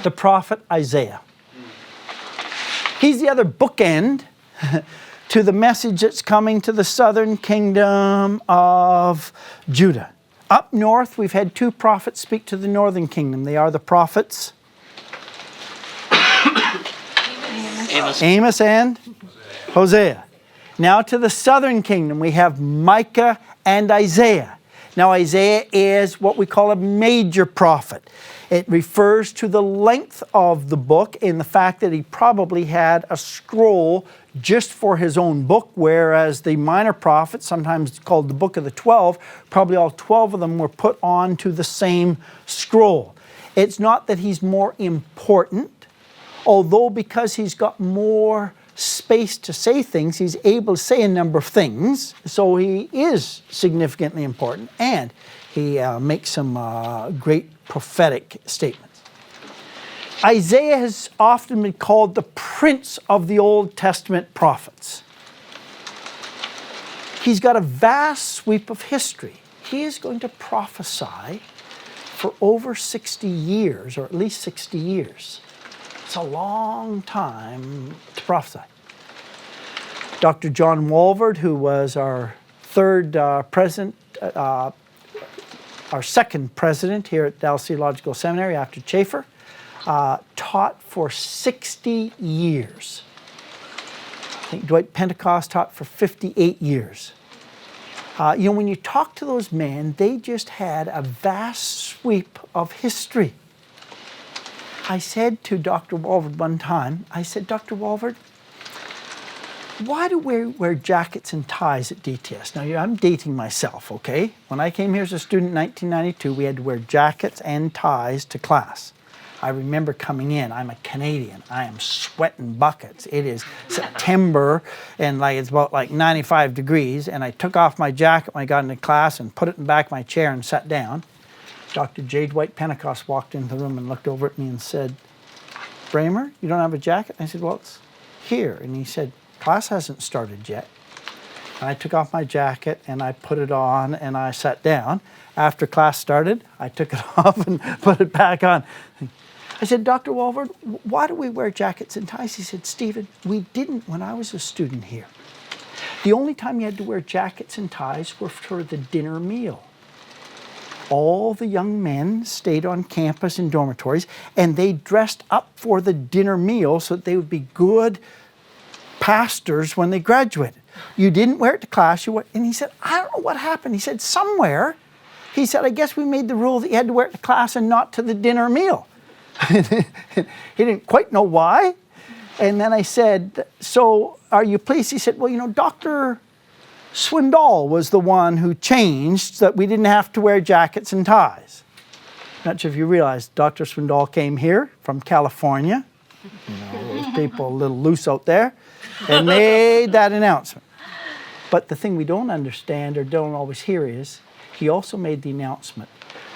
the prophet Isaiah. He's the other bookend to the message that's coming to the southern kingdom of Judah. Up north, we've had two prophets speak to the northern kingdom. They are the prophets Amos and Hosea. Now to the southern kingdom, we have Micah and Isaiah. Now Isaiah is what we call a major prophet. It refers to the length of the book in the fact that he probably had a scroll just for his own book, whereas the minor prophets, sometimes called the Book of the 12, probably all 12 of them were put onto the same scroll. It's not that he's more important, although because he's got more space to say things, he's able to say a number of things, so he is significantly important, and he makes some great prophetic statements. Isaiah has often been called the prince of the Old Testament prophets. He's got a vast sweep of history. He is going to prophesy for over 60 years, or at least 60 years. It's a long time to prophesy. Dr. John Walvoord, who was our second president here at Dallas Theological Seminary after Chafer, taught for 60 years. I think Dwight Pentecost taught for 58 years. When you talk to those men, they just had a vast sweep of history. I said to Dr. Walvoord one time, I said, Dr. Walvoord, why do we wear jackets and ties at DTS? Now, I'm dating myself, okay? When I came here as a student in 1992, we had to wear jackets and ties to class. I remember coming in, I'm a Canadian, I am sweating buckets. It is September and it's about 95 degrees, and I took off my jacket when I got into class and put it in the back of my chair and sat down. Dr. J. Dwight Pentecost walked into the room and looked over at me and said, Bramer, you don't have a jacket? I said, well, it's here. And he said, class hasn't started yet. And I took off my jacket and I put it on and I sat down. After class started, I took it off and put it back on. I said, Dr. Walvoord, why do we wear jackets and ties? He said, Stephen, we didn't when I was a student here. The only time you had to wear jackets and ties were for the dinner meal. All the young men stayed on campus in dormitories, and they dressed up for the dinner meal so that they would be good pastors when they graduated. You didn't wear it to class. And he said, I don't know what happened. He said, somewhere. He said, I guess we made the rule that you had to wear it to class and not to the dinner meal. He didn't quite know why. And then I said, so are you pleased? He said, well, Dr. Swindoll was the one who changed that we didn't have to wear jackets and ties. Not sure if you realize Dr. Swindoll came here from California. Those people a little loose out there, and made that announcement. But the thing we don't understand or don't always hear is he also made the announcement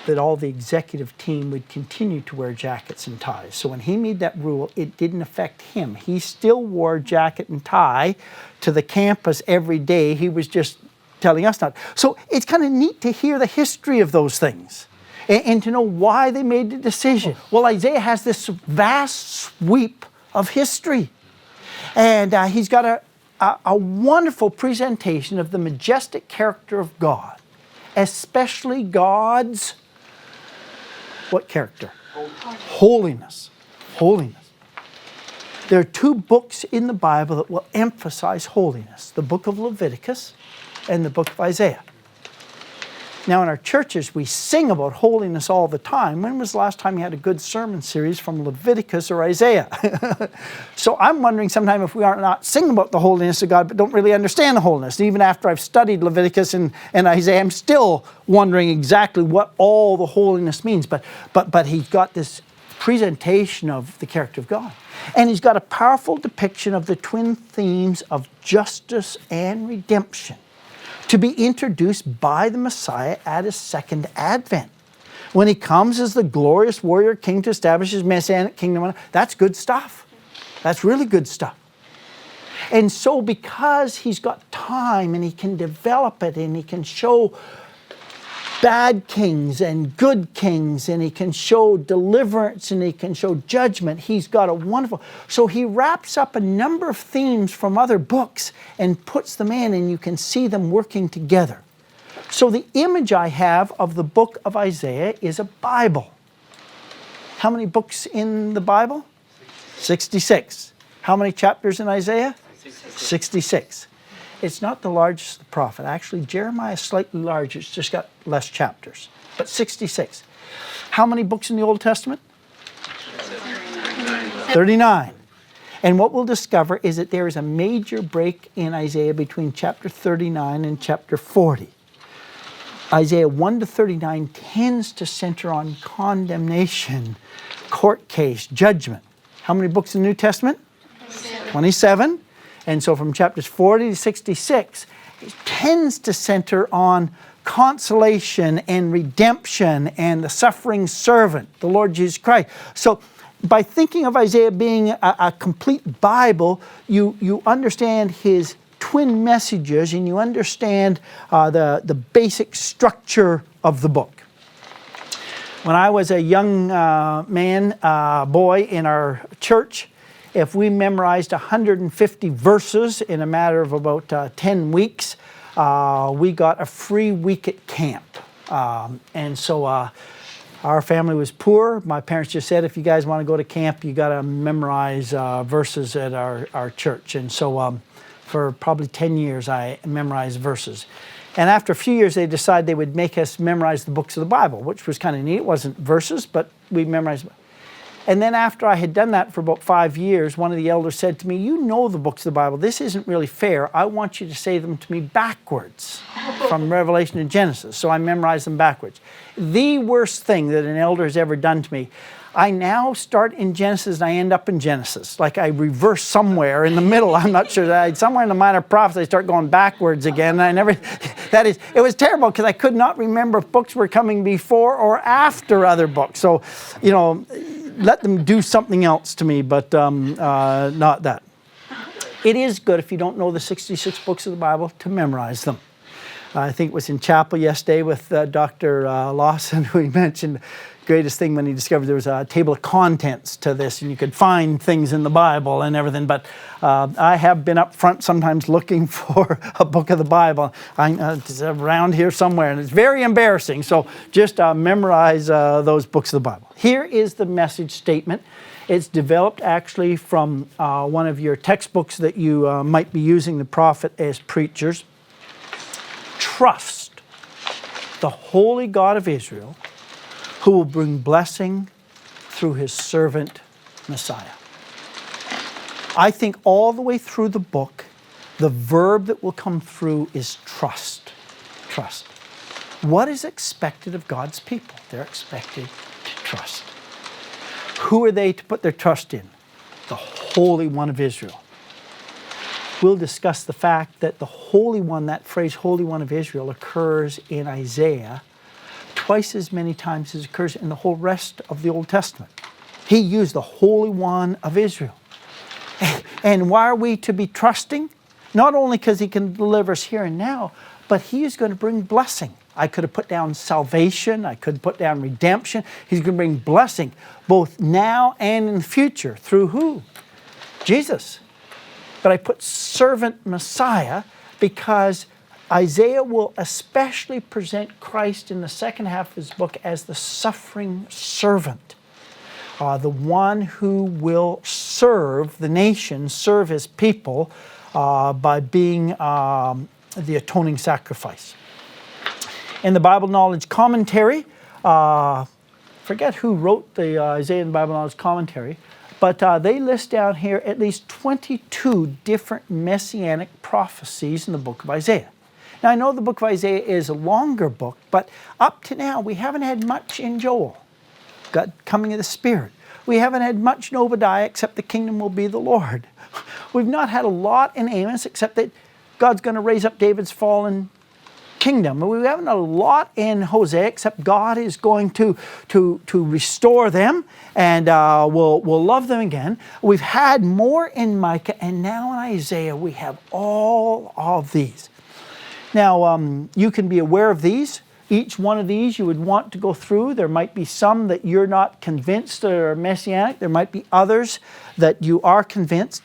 that all the executive team would continue to wear jackets and ties. So when he made that rule, it didn't affect him. He still wore jacket and tie to the campus every day. He was just telling us not. So it's kind of neat to hear the history of those things and to know why they made the decision. Well, Isaiah has this vast sweep of history. And he's got a wonderful presentation of the majestic character of God, especially God's what character? Holiness. Holiness. There are two books in the Bible that will emphasize holiness, the book of Leviticus and the book of Isaiah. Now in our churches, we sing about holiness all the time. When was the last time you had a good sermon series from Leviticus or Isaiah? So I'm wondering sometime if we are not singing about the holiness of God, but don't really understand the holiness. And even after I've studied Leviticus and Isaiah, I'm still wondering exactly what all the holiness means. But he's got this presentation of the character of God. And he's got a powerful depiction of the twin themes of justice and redemption, to be introduced by the Messiah at his second advent. When he comes as the glorious warrior king to establish his messianic kingdom, that's good stuff. That's really good stuff. And so because he's got time and he can develop it and he can show bad kings and good kings, and he can show deliverance and he can show judgment. He's got a wonderful, so he wraps up a number of themes from other books and puts them in, and you can see them working together. So the image I have of the book of Isaiah is a Bible. How many books in the Bible? 66. How many chapters in Isaiah? 66. It's not the largest prophet. Actually, Jeremiah is slightly larger. It's just got less chapters. But 66. How many books in the Old Testament? 39. And what we'll discover is that there is a major break in Isaiah between chapter 39 and chapter 40. Isaiah 1 to 39 tends to center on condemnation, court case, judgment. How many books in the New Testament? 27. And so from chapters 40 to 66, it tends to center on consolation and redemption and the suffering servant, the Lord Jesus Christ. So by thinking of Isaiah being a complete Bible, you understand his twin messages, and you understand the basic structure of the book. When I was a young boy in our church, if we memorized 150 verses in a matter of about 10 weeks, we got a free week at camp. And so our family was poor. My parents just said, if you guys want to go to camp, you got to memorize verses at our church. And so for probably 10 years, I memorized verses. And after a few years, they decided they would make us memorize the books of the Bible, which was kind of neat. It wasn't verses, but we memorized. And then after I had done that for about 5 years, one of the elders said to me, you know the books of the Bible. This isn't really fair. I want you to say them to me backwards from Revelation to Genesis. So I memorized them backwards. The worst thing that an elder has ever done to me, I now start in Genesis and I end up in Genesis. Like I reverse somewhere in the middle. I'm not sure. Somewhere in the Minor Prophets, I start going backwards again. And it was terrible because I could not remember if books were coming before or after other books. So, let them do something else to me, but not that. It is good if you don't know the 66 books of the Bible to memorize them. I think it was in chapel yesterday with Dr. Lawson, who he mentioned the greatest thing when he discovered there was a table of contents to this and you could find things in the Bible and everything. But I have been up front sometimes looking for a book of the Bible. It's around here somewhere, and it's very embarrassing. So just memorize those books of the Bible. Here is the message statement. It's developed actually from one of your textbooks that you might be using the prophet as preachers. Trust the holy God of Israel, who will bring blessing through his servant Messiah. I think all the way through the book, the verb that will come through is trust. Trust. What is expected of God's people? They're expected to trust. Who are they to put their trust in? The Holy One of Israel. We'll discuss the fact that the Holy One, that phrase Holy One of Israel, occurs in Isaiah twice as many times as occurs in the whole rest of the Old Testament. He used the Holy One of Israel. And why are we to be trusting? Not only because he can deliver us here and now, but he is going to bring blessing. I could have put down salvation. I could put down redemption. He's going to bring blessing both now and in the future. Through who? Jesus. But I put servant Messiah because Isaiah will especially present Christ in the second half of his book as the suffering servant. The one who will serve the nation, serve his people by being the atoning sacrifice. In the Bible Knowledge Commentary, forget who wrote the Isaiah Bible Knowledge Commentary, but they list down here at least 22 different messianic prophecies in the book of Isaiah. Now I know the book of Isaiah is a longer book, but up to now we haven't had much in Joel, God coming of the Spirit. We haven't had much in Obadiah except the kingdom will be the Lord. We've not had a lot in Amos except that God's going to raise up David's fallen kingdom. We haven't a lot in Hosea except God is going to restore them and we'll love them again. We've had more in Micah, and now in Isaiah we have all of these. Now you can be aware of these. Each one of these you would want to go through. There might be some that you're not convinced are messianic. There might be others that you are convinced.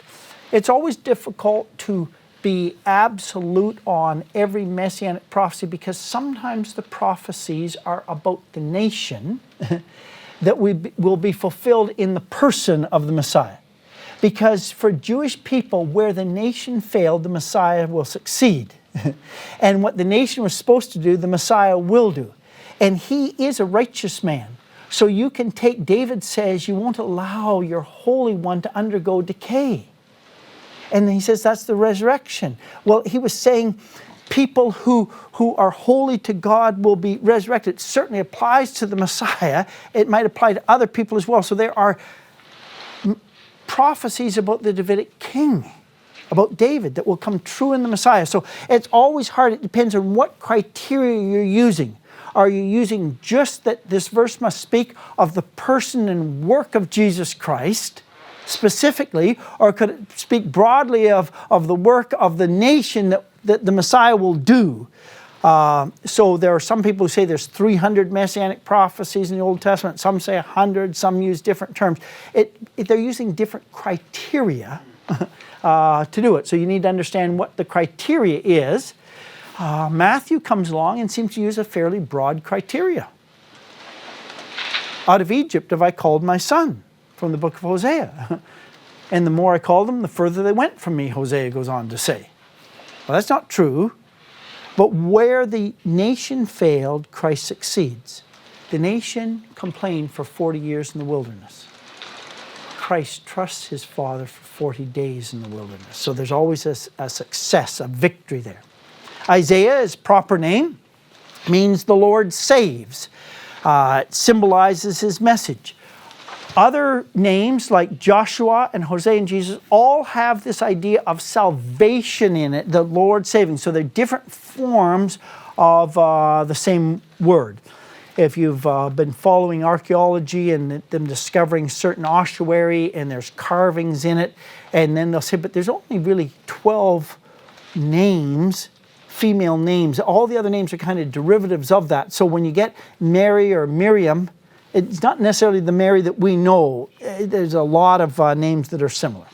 It's always difficult to be absolute on every messianic prophecy because sometimes the prophecies are about the nation that will be fulfilled in the person of the Messiah. Because for Jewish people, where the nation failed, the Messiah will succeed. And what the nation was supposed to do, the Messiah will do. And he is a righteous man. So you can take, David says, you won't allow your Holy One to undergo decay. And he says that's the resurrection. Well, he was saying people who are holy to God will be resurrected. It certainly applies to the Messiah. It might apply to other people as well. So there are prophecies about the Davidic king, about David, that will come true in the Messiah. So it's always hard. It depends on what criteria you're using. Are you using just that this verse must speak of the person and work of Jesus Christ specifically, or could it speak broadly of the work of the nation that the Messiah will do? So there are some people who say there's 300 messianic prophecies in the Old Testament. Some say 100. Some use different terms. They're using different criteria to do it. So you need to understand what the criteria is. Matthew comes along and seems to use a fairly broad criteria. Out of Egypt have I called my son, from the book of Hosea. And the more I called them, the further they went from me, Hosea goes on to say. Well, that's not true. But where the nation failed, Christ succeeds. The nation complained for 40 years in the wilderness. Christ trusts his Father for 40 days in the wilderness. So there's always a success, a victory there. Isaiah, his proper name, means the Lord saves. It symbolizes his message. Other names like Joshua and Hosea and Jesus all have this idea of salvation in it, the Lord saving. So they're different forms of the same word. If you've been following archaeology and them discovering certain ossuary and there's carvings in it, and then they'll say, but there's only really 12 names, female names. All the other names are kind of derivatives of that. So when you get Mary or Miriam, it's not necessarily the Mary that we know. There's a lot of names that are similar.